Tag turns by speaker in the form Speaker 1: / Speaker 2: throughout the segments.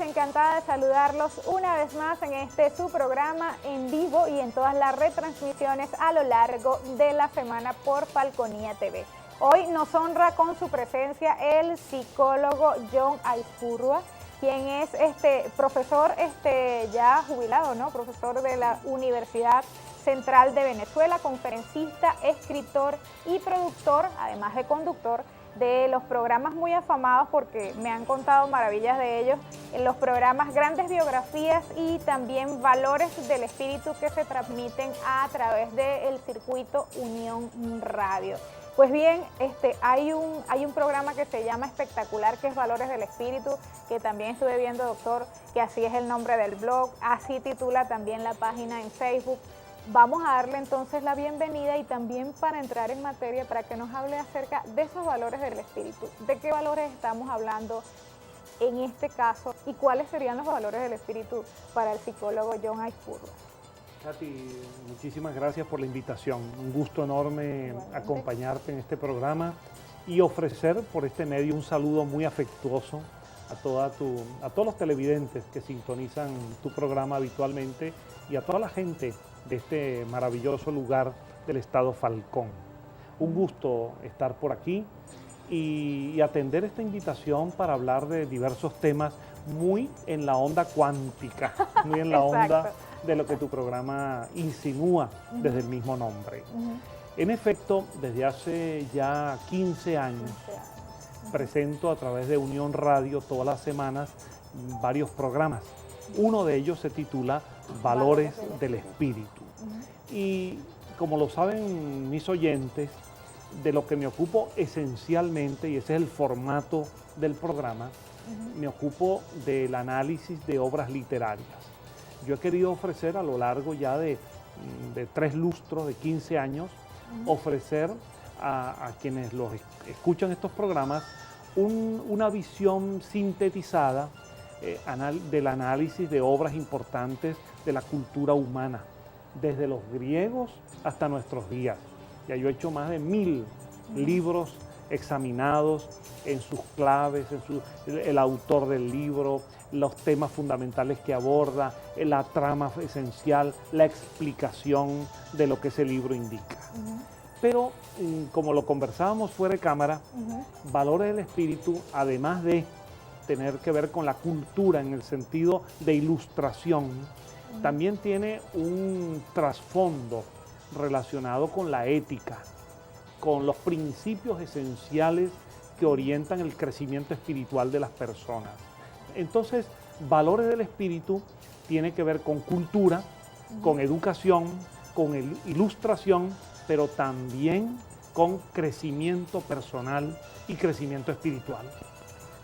Speaker 1: encantada de saludarlos una vez más en este su programa en vivo y en todas las retransmisiones a lo largo de la semana por Falconía TV. Hoy nos honra con su presencia el psicólogo John Aispurua, quien es profesor ya jubilado, ¿no? Profesor de la Universidad Central de Venezuela, conferencista, escritor y productor, además de conductor de los programas muy afamados, porque me han contado maravillas de ellos, en los programas Grandes Biografías y también Valores del Espíritu, que se transmiten a través del circuito Unión Radio. Pues bien, hay un programa que se llama Espectacular, que es Valores del Espíritu, que también estuve viendo, doctor, que así es el nombre del blog, así titula también la página en Facebook. Vamos a darle entonces la bienvenida y también para entrar en materia, para que nos hable acerca de esos valores del espíritu. ¿De qué valores estamos hablando en este caso y cuáles serían los valores del espíritu para el psicólogo John Aispurua?
Speaker 2: Katy, muchísimas gracias por la invitación. Un gusto enorme acompañarte en este programa y ofrecer por este medio un saludo muy afectuoso a todos los televidentes que sintonizan tu programa habitualmente y a toda la gente de este maravilloso lugar del estado Falcón. Un gusto estar por aquí y atender esta invitación para hablar de diversos temas muy en la onda cuántica, muy en la onda de lo que tu programa insinúa desde el mismo nombre. En efecto, desde hace ya 15 años presento a través de Unión Radio todas las semanas varios programas. Uno de ellos se titula Valores del Espíritu. Y como lo saben mis oyentes, de lo que me ocupo esencialmente, y ese es el formato del programa, me ocupo del análisis de obras literarias. Yo he querido ofrecer a lo largo ya de 3 lustros, de 15 años, ofrecer a quienes los escuchan estos programas una visión sintetizada del análisis de obras importantes de la cultura humana, desde los griegos hasta nuestros días. Ya yo he hecho más de 1000 libros examinados en sus claves, el autor del libro, los temas fundamentales que aborda, la trama esencial, la explicación de lo que ese libro indica. Pero, como lo conversábamos fuera de cámara, Valores del Espíritu, además de tener que ver con la cultura en el sentido de ilustración, también tiene un trasfondo relacionado con la ética, con los principios esenciales que orientan el crecimiento espiritual de las personas. Entonces, Valores del Espíritu tiene que ver con cultura, con educación, con ilustración, pero también con crecimiento personal y crecimiento espiritual.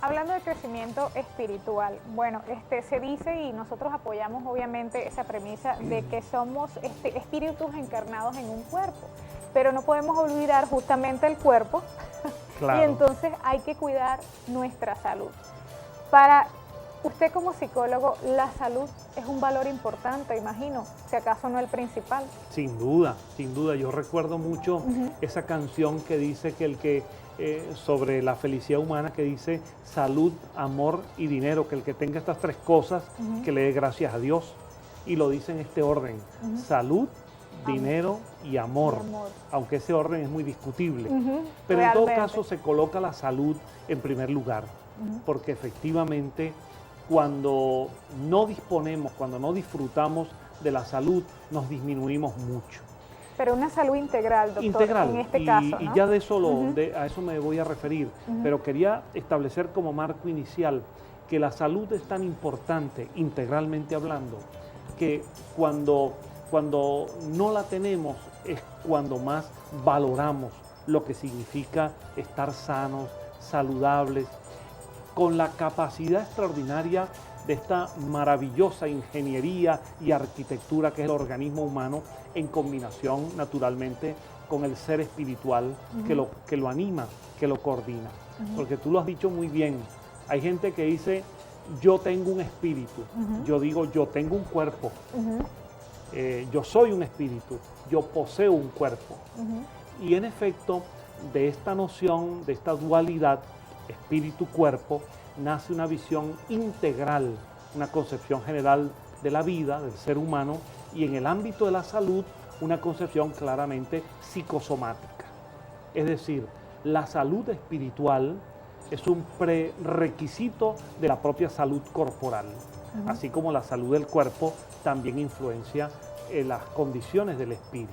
Speaker 1: Hablando de crecimiento espiritual, bueno, se dice y nosotros apoyamos obviamente esa premisa de que somos espíritus encarnados en un cuerpo, pero no podemos olvidar justamente el cuerpo. Claro. Y entonces hay que cuidar nuestra salud. Para usted como psicólogo, la salud es un valor importante, imagino, si acaso no el principal.
Speaker 2: Sin duda, sin duda. Yo recuerdo mucho esa canción que dice que sobre la felicidad humana, que dice salud, amor y dinero, que el que tenga estas 3 cosas, que le dé gracias a Dios. Y lo dice en este orden: salud, dinero y amor. Aunque ese orden es muy discutible. Pero realmente, en todo caso, se coloca la salud en primer lugar, porque efectivamente cuando no disponemos, cuando no disfrutamos de la salud, nos disminuimos mucho.
Speaker 1: Pero una salud integral, doctor,
Speaker 2: integral,
Speaker 1: en este caso, ¿no?
Speaker 2: Y ya de eso a eso me voy a referir, pero quería establecer como marco inicial que la salud es tan importante, integralmente hablando, que cuando no la tenemos es cuando más valoramos lo que significa estar sanos, saludables, con la capacidad extraordinaria de esta maravillosa ingeniería y arquitectura que es el organismo humano, en combinación naturalmente con el ser espiritual que lo anima, que lo coordina. Porque tú lo has dicho muy bien, hay gente que dice yo tengo un espíritu, yo digo yo tengo un cuerpo, yo soy un espíritu, yo poseo un cuerpo. Y en efecto, de esta noción, de esta dualidad espíritu-cuerpo, nace una visión integral una concepción general de la vida, del ser humano, y en el ámbito de la salud, una concepción claramente psicosomática. Es decir, la salud espiritual es un prerequisito de la propia salud corporal, así como la salud del cuerpo también influencia en las condiciones del espíritu.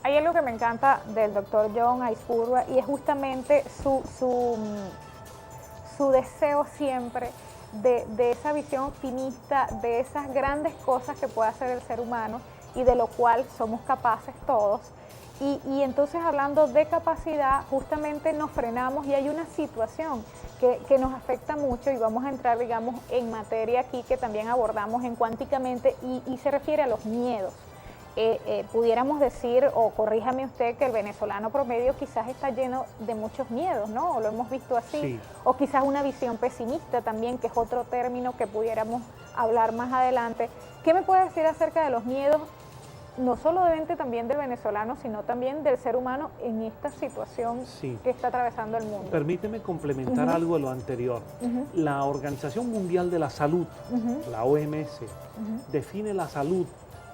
Speaker 1: Hay algo que me encanta del doctor John Aispurua y es justamente su deseo siempre de esa visión optimista, de esas grandes cosas que puede hacer el ser humano y de lo cual somos capaces todos. Y entonces, hablando de capacidad, justamente nos frenamos y hay una situación que nos afecta mucho, y vamos a entrar, digamos, en materia aquí que también abordamos en Cuánticamente, y se refiere a los miedos. Pudiéramos decir, o corríjame usted, que el venezolano promedio quizás está lleno de muchos miedos, ¿no? O lo hemos visto así.
Speaker 2: Sí.
Speaker 1: O quizás una visión pesimista también, que es otro término que pudiéramos hablar más adelante. ¿Qué me puede decir acerca de los miedos, no solamente también del venezolano, sino también del ser humano en esta situación que está atravesando el mundo?
Speaker 2: Permíteme complementar algo de lo anterior. La Organización Mundial de la Salud, la OMS, define la salud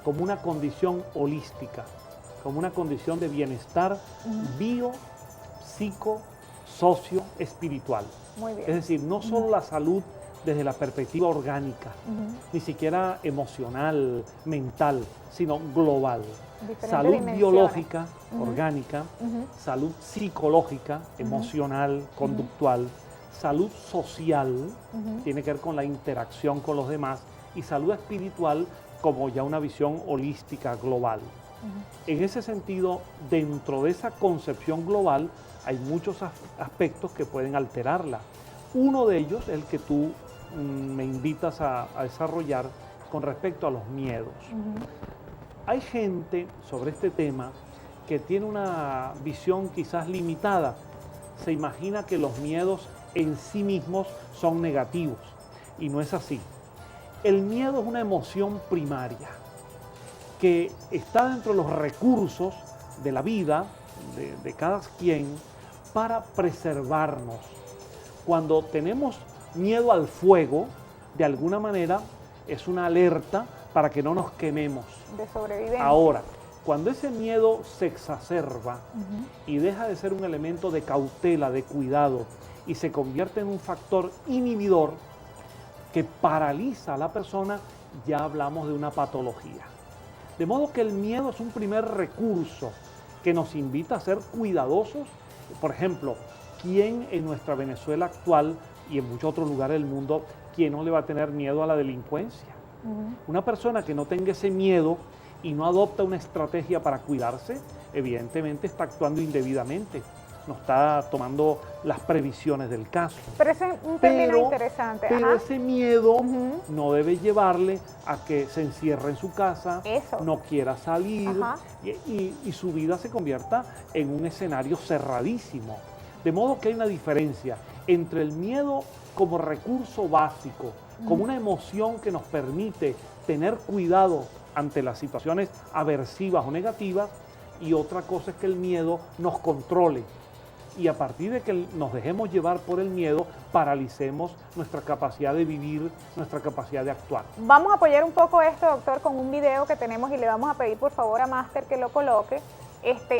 Speaker 2: como una condición holística, como una condición de bienestar bio, psico, socio, espiritual.
Speaker 1: Muy bien.
Speaker 2: Es decir, no solo la salud desde la perspectiva orgánica, ni siquiera emocional, mental, sino global.
Speaker 1: Diferentes
Speaker 2: Salud
Speaker 1: dimensiones.
Speaker 2: Biológica, orgánica, salud psicológica, emocional, conductual, salud social, tiene que ver con la interacción con los demás, y salud espiritual como ya una visión holística global. En ese sentido, dentro de esa concepción global, hay muchos aspectos que pueden alterarla. Uno de ellos es el que tú me invitas a desarrollar con respecto a los miedos. Hay gente sobre este tema que tiene una visión quizás limitada. Se imagina que los miedos en sí mismos son negativos, y no es así. El miedo es una emoción primaria que está dentro de los recursos de la vida, de cada quien, para preservarnos. Cuando tenemos miedo al fuego, de alguna manera es una alerta para que no nos quememos.
Speaker 1: De sobrevivencia.
Speaker 2: Ahora, cuando ese miedo se exacerba y deja de ser un elemento de cautela, de cuidado, y se convierte en un factor inhibidor que paraliza a la persona, ya hablamos de una patología. De modo que el miedo es un primer recurso que nos invita a ser cuidadosos. Por ejemplo, ¿quién en nuestra Venezuela actual y en muchos otros lugares del mundo, quién no le va a tener miedo a la delincuencia? Una persona que no tenga ese miedo y no adopta una estrategia para cuidarse, evidentemente está actuando indebidamente, no está tomando las previsiones del caso.
Speaker 1: Pero ese es un término interesante.
Speaker 2: Pero ese miedo no debe llevarle a que se encierre en su casa, no quiera salir y su vida se convierta en un escenario cerradísimo. De modo que hay una diferencia entre el miedo como recurso básico, como una emoción que nos permite tener cuidado ante las situaciones aversivas o negativas, y otra cosa es que el miedo nos controle. Y a partir de que nos dejemos llevar por el miedo, paralicemos nuestra capacidad de vivir, nuestra capacidad de actuar.
Speaker 1: Vamos a apoyar un poco esto, doctor, con un video que tenemos, y le vamos a pedir por favor a Máster que lo coloque,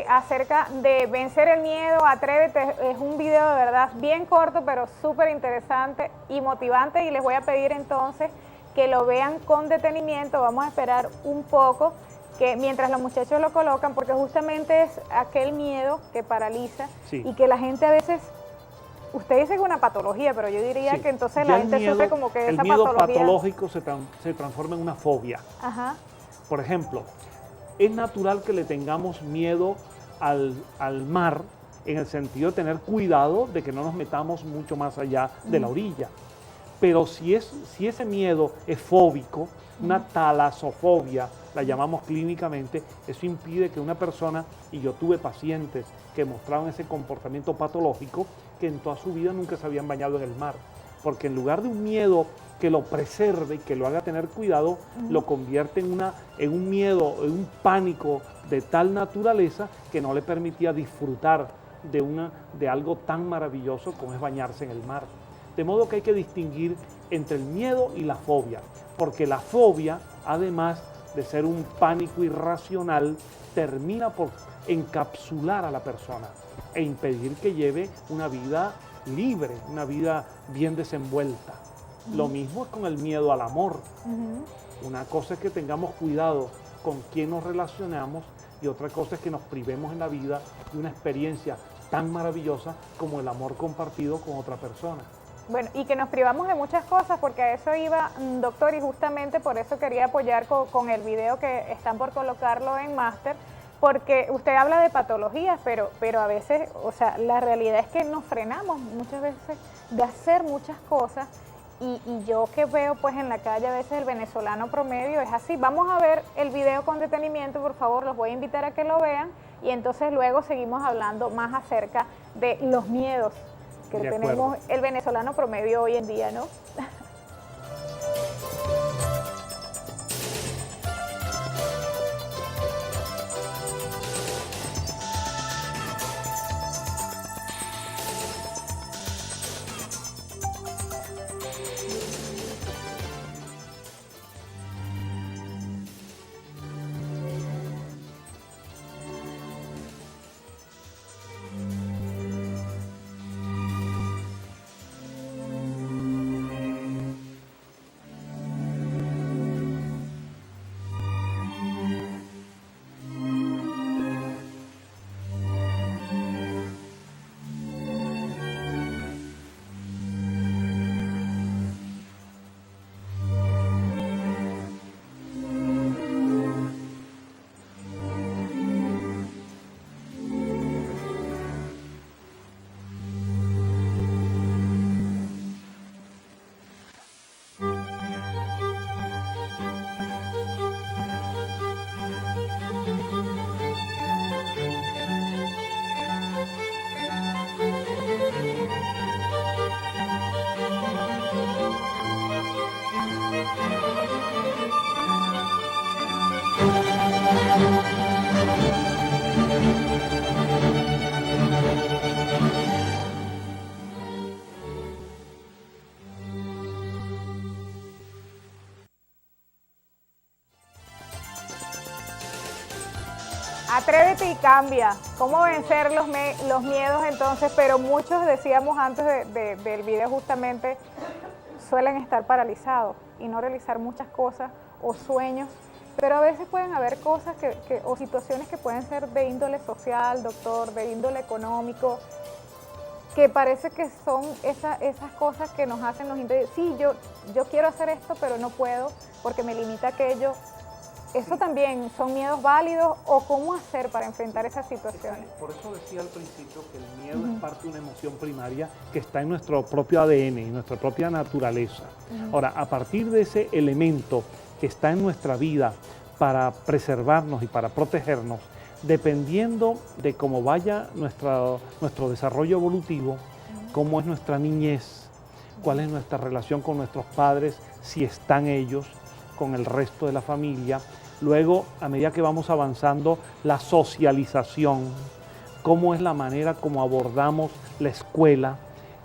Speaker 1: acerca de vencer el miedo, atrévete. Es un video de verdad bien corto, pero súper interesante y motivante, y les voy a pedir entonces que lo vean con detenimiento. Vamos a esperar un poco, que mientras los muchachos lo colocan, porque justamente es aquel miedo que paraliza y que la gente a veces, usted dice que es una patología, pero yo diría que entonces ya la gente sufre como que esa patología.
Speaker 2: El miedo patológico se transforma en una fobia. Por ejemplo, es natural que le tengamos miedo al mar, en el sentido de tener cuidado de que no nos metamos mucho más allá de la orilla. Pero si ese miedo es fóbico, una talasofobia, la llamamos clínicamente, eso impide que una persona, y yo tuve pacientes que mostraban ese comportamiento patológico, que en toda su vida nunca se habían bañado en el mar, porque en lugar de un miedo que lo preserve y que lo haga tener cuidado, lo convierte en un miedo, en un pánico de tal naturaleza que no le permitía disfrutar de algo tan maravilloso como es bañarse en el mar. De modo que hay que distinguir entre el miedo y la fobia, porque la fobia, además de ser un pánico irracional, termina por encapsular a la persona e impedir que lleve una vida libre, una vida bien desenvuelta. Lo mismo es con el miedo al amor. Una cosa es que tengamos cuidado con quién nos relacionamos y otra cosa es que nos privemos en la vida de una experiencia tan maravillosa como el amor compartido con otra persona.
Speaker 1: Bueno, y que nos privamos de muchas cosas, porque a eso iba, doctor, y justamente por eso quería apoyar con el video que están por colocarlo en Máster, porque usted habla de patologías, pero a veces, o sea, la realidad es que nos frenamos muchas veces de hacer muchas cosas, y yo que veo pues en la calle a veces el venezolano promedio es así. Vamos a ver el video con detenimiento, por favor, los voy a invitar a que lo vean, y entonces luego seguimos hablando más acerca de los miedos que tenemos el venezolano promedio hoy en día, ¿no? Atrévete y cambia. ¿Cómo vencer los miedos entonces? Pero muchos, decíamos antes del video justamente, suelen estar paralizados y no realizar muchas cosas o sueños. Pero a veces pueden haber cosas o situaciones que pueden ser de índole social, doctor, de índole económico, que parece que son esas cosas que nos hacen, sí, yo quiero hacer esto, pero no puedo porque me limita aquello. ¿Eso también son miedos válidos o cómo hacer para enfrentar esas situaciones?
Speaker 2: Por eso decía al principio que el miedo es parte de una emoción primaria que está en nuestro propio ADN, en nuestra propia naturaleza. Ahora, a partir de ese elemento que está en nuestra vida para preservarnos y para protegernos, dependiendo de cómo vaya nuestro desarrollo evolutivo, cómo es nuestra niñez, cuál es nuestra relación con nuestros padres, si están ellos, con el resto de la familia. Luego, a medida que vamos avanzando, la socialización, cómo es la manera como abordamos la escuela,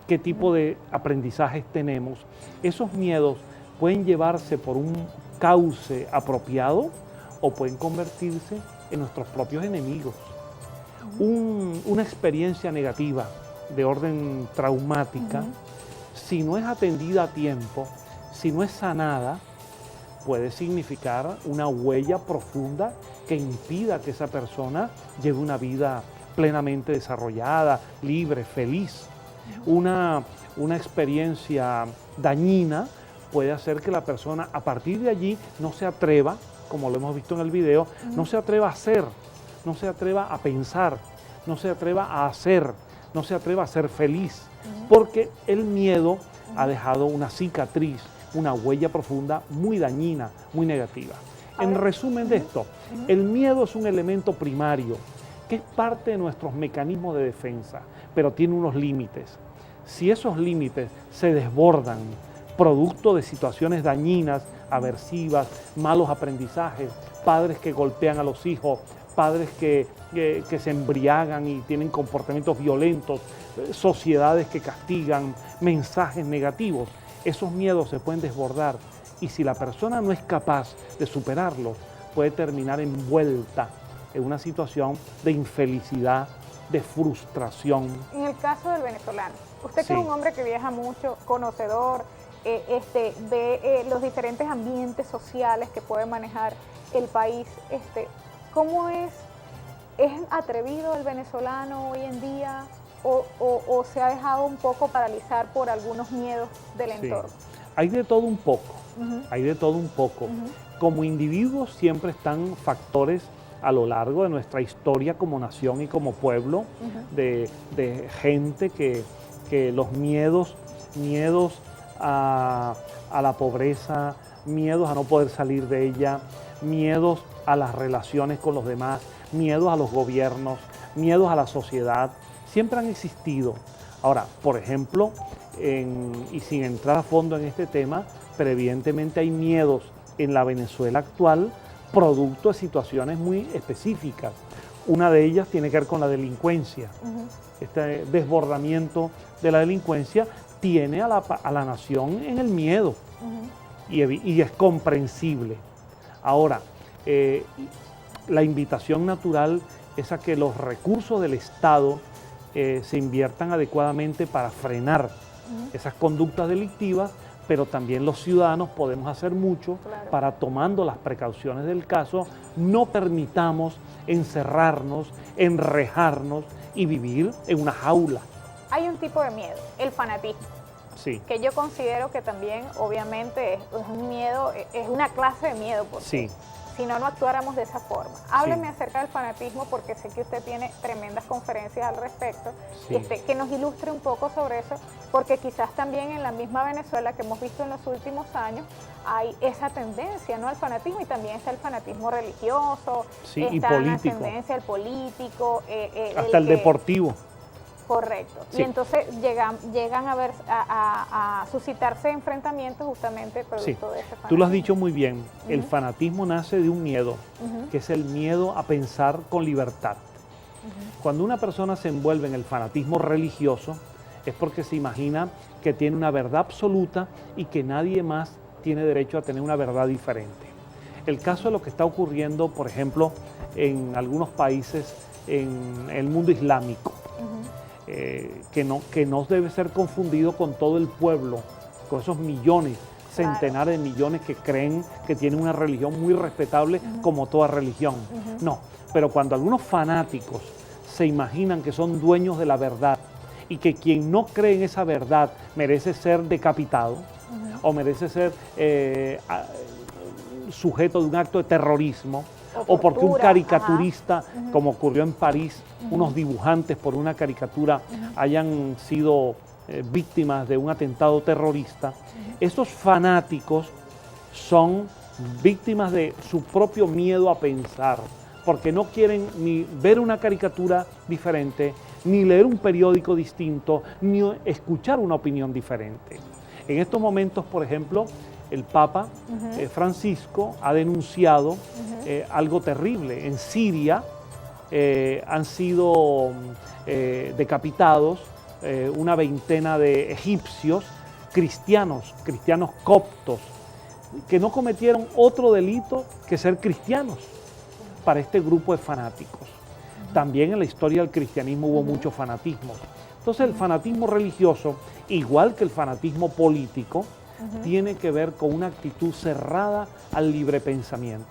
Speaker 2: qué tipo de aprendizajes tenemos. Esos miedos pueden llevarse por un cauce apropiado o pueden convertirse en nuestros propios enemigos. Una experiencia negativa de orden traumática, si no es atendida a tiempo, si no es sanada, puede significar una huella profunda que impida que esa persona lleve una vida plenamente desarrollada, libre, feliz. Una experiencia dañina puede hacer que la persona a partir de allí no se atreva, como lo hemos visto en el video, no se atreva a hacer, no se atreva a pensar, no se atreva a hacer, no se atreva a ser feliz, porque el miedo ha dejado una cicatriz, una huella profunda muy dañina, muy negativa. En resumen de esto, el miedo es un elemento primario que es parte de nuestros mecanismos de defensa, pero tiene unos límites. Si esos límites se desbordan, producto de situaciones dañinas, aversivas, malos aprendizajes, padres que golpean a los hijos, padres que se embriagan y tienen comportamientos violentos, sociedades que castigan, mensajes negativos, esos miedos se pueden desbordar y si la persona no es capaz de superarlos, puede terminar envuelta en una situación de infelicidad, de frustración.
Speaker 1: En el caso del venezolano, usted que
Speaker 2: Sí.
Speaker 1: es un hombre que viaja mucho, conocedor, ve los diferentes ambientes sociales que puede manejar el país, ¿cómo es atrevido el venezolano hoy en día o se ha dejado un poco paralizar por algunos miedos del
Speaker 2: Sí.
Speaker 1: entorno?
Speaker 2: Hay de todo un poco,
Speaker 1: Ujú.
Speaker 2: hay de todo un poco. Como individuos siempre están factores a lo largo de nuestra historia como nación y como pueblo, de gente que los miedos a la pobreza, miedos a no poder salir de ella, miedos a las relaciones con los demás, miedos a los gobiernos, miedos a la sociedad, siempre han existido. Ahora, por ejemplo, y sin entrar a fondo en este tema, pero evidentemente hay miedos en la Venezuela actual producto de situaciones muy específicas. Una de ellas tiene que ver con la delincuencia. Este desbordamiento de la delincuencia tiene a la nación en el miedo y es comprensible. Ahora, la invitación natural es a que los recursos del Estado se inviertan adecuadamente para frenar esas conductas delictivas, pero también los ciudadanos podemos hacer mucho para, tomando las precauciones del caso, no permitamos encerrarnos, enrejarnos y vivir en una jaula.
Speaker 1: Hay un tipo de miedo, el fanatismo.
Speaker 2: Sí.
Speaker 1: Que yo considero que también, obviamente, es un miedo, es una clase de miedo, porque
Speaker 2: Sí.
Speaker 1: si no actuáramos de esa forma. Hábleme
Speaker 2: Sí.
Speaker 1: acerca del fanatismo, porque sé que usted tiene tremendas conferencias al respecto,
Speaker 2: Sí.
Speaker 1: que nos ilustre un poco sobre eso, porque quizás también en la misma Venezuela que hemos visto en los últimos años, hay esa tendencia, ¿no?, al fanatismo, y también está el fanatismo religioso,
Speaker 2: Sí, y
Speaker 1: está
Speaker 2: político.
Speaker 1: la tendencia del político,
Speaker 2: Hasta el deportivo.
Speaker 1: Correcto.
Speaker 2: Sí.
Speaker 1: Y entonces llegan a suscitarse enfrentamientos justamente producto
Speaker 2: Sí,
Speaker 1: de ese fanatismo.
Speaker 2: tú lo has dicho muy bien. El fanatismo nace de un miedo, que es el miedo a pensar con libertad. Cuando una persona se envuelve en el fanatismo religioso, es porque se imagina que tiene una verdad absoluta y que nadie más tiene derecho a tener una verdad diferente. El caso de lo que está ocurriendo, por ejemplo, en algunos países en el mundo islámico, que no debe ser confundido con todo el pueblo, con esos millones, centenares de millones que creen que tienen una religión muy respetable como toda religión. No, pero cuando algunos fanáticos se imaginan que son dueños de la verdad y que quien no cree en esa verdad merece ser decapitado o merece ser sujeto de un acto de terrorismo, o porque un caricaturista, como ocurrió en París, unos dibujantes por una caricatura hayan sido víctimas de un atentado terrorista, esos fanáticos son víctimas de su propio miedo a pensar, porque no quieren ni ver una caricatura diferente, ni leer un periódico distinto, ni escuchar una opinión diferente. En estos momentos, por ejemplo, el Papa Francisco ha denunciado algo terrible. En Siria han sido decapitados una veintena de egipcios cristianos coptos, que no cometieron otro delito que ser cristianos para este grupo de fanáticos. También en la historia del cristianismo hubo mucho fanatismo. Entonces el fanatismo religioso, igual que el fanatismo político, tiene que ver con una actitud cerrada al libre pensamiento.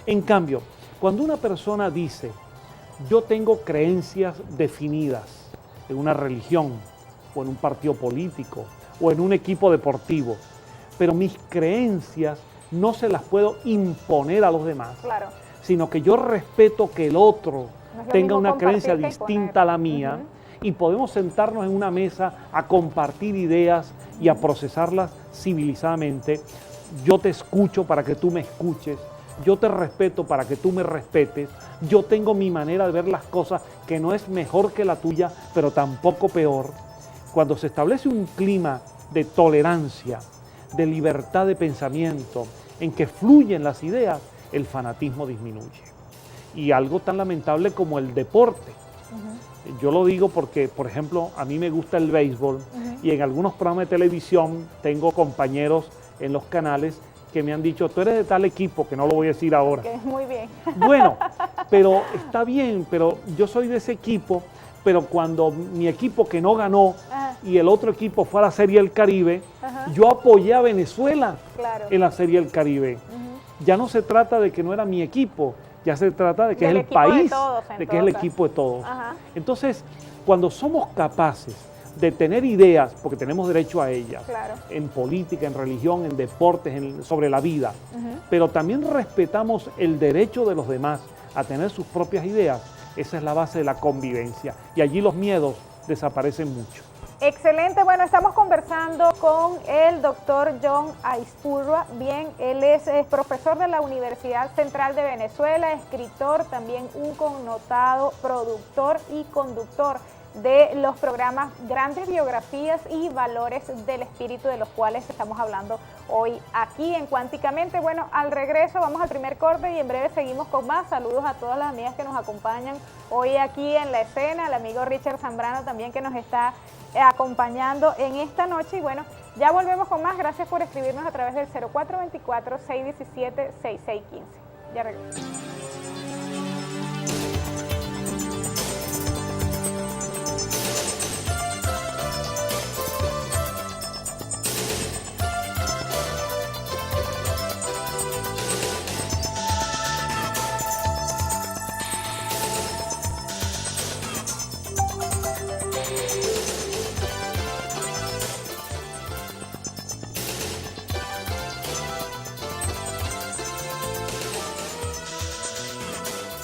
Speaker 2: En cambio, cuando una persona dice, yo tengo creencias definidas en una religión, o en un partido político, o en un equipo deportivo, pero mis creencias no se las puedo imponer a los demás, sino que yo respeto que el otro tenga una creencia distinta a la mía, y podemos sentarnos en una mesa a compartir ideas y a procesarlas civilizadamente. Yo te escucho para que tú me escuches, yo te respeto para que tú me respetes, yo tengo mi manera de ver las cosas que no es mejor que la tuya, pero tampoco peor. Cuando se establece un clima de tolerancia, de libertad de pensamiento, en que fluyen las ideas, el fanatismo disminuye. Y algo tan lamentable como el deporte. Yo lo digo porque, por ejemplo, a mí me gusta el béisbol Y en algunos programas de televisión tengo compañeros en los canales que me han dicho, tú eres de tal equipo, que no lo voy a decir ahora.
Speaker 1: Que es muy bien.
Speaker 2: Bueno, pero está bien, pero yo soy de ese equipo, pero cuando mi equipo que no ganó y el otro equipo fue a la Serie del Caribe, yo apoyé a Venezuela en la Serie del Caribe. Ya no se trata de que no era mi equipo, ya se trata de que es el país, de que es el equipo de todos. Entonces, cuando somos capaces de tener ideas, porque tenemos derecho a ellas, en política, en religión, en deportes, sobre la vida, pero también respetamos el derecho de los demás a tener sus propias ideas, esa es la base de la convivencia. Y allí los miedos desaparecen mucho.
Speaker 1: Excelente, bueno, estamos conversando con el doctor John Aispurua. Bien, él es profesor de la Universidad Central de Venezuela, escritor, también un connotado productor y conductor de los programas Grandes Biografías y Valores del Espíritu, de los cuales estamos hablando hoy aquí en Cuánticamente. Bueno, al regreso vamos al primer corte y en breve seguimos con más. Saludos a todas las amigas que nos acompañan hoy aquí en la escena, al amigo Richard Zambrano también que nos está acompañando en esta noche. Y bueno, ya volvemos con más. Gracias por escribirnos a través del 0424-617-6615. Ya regresamos.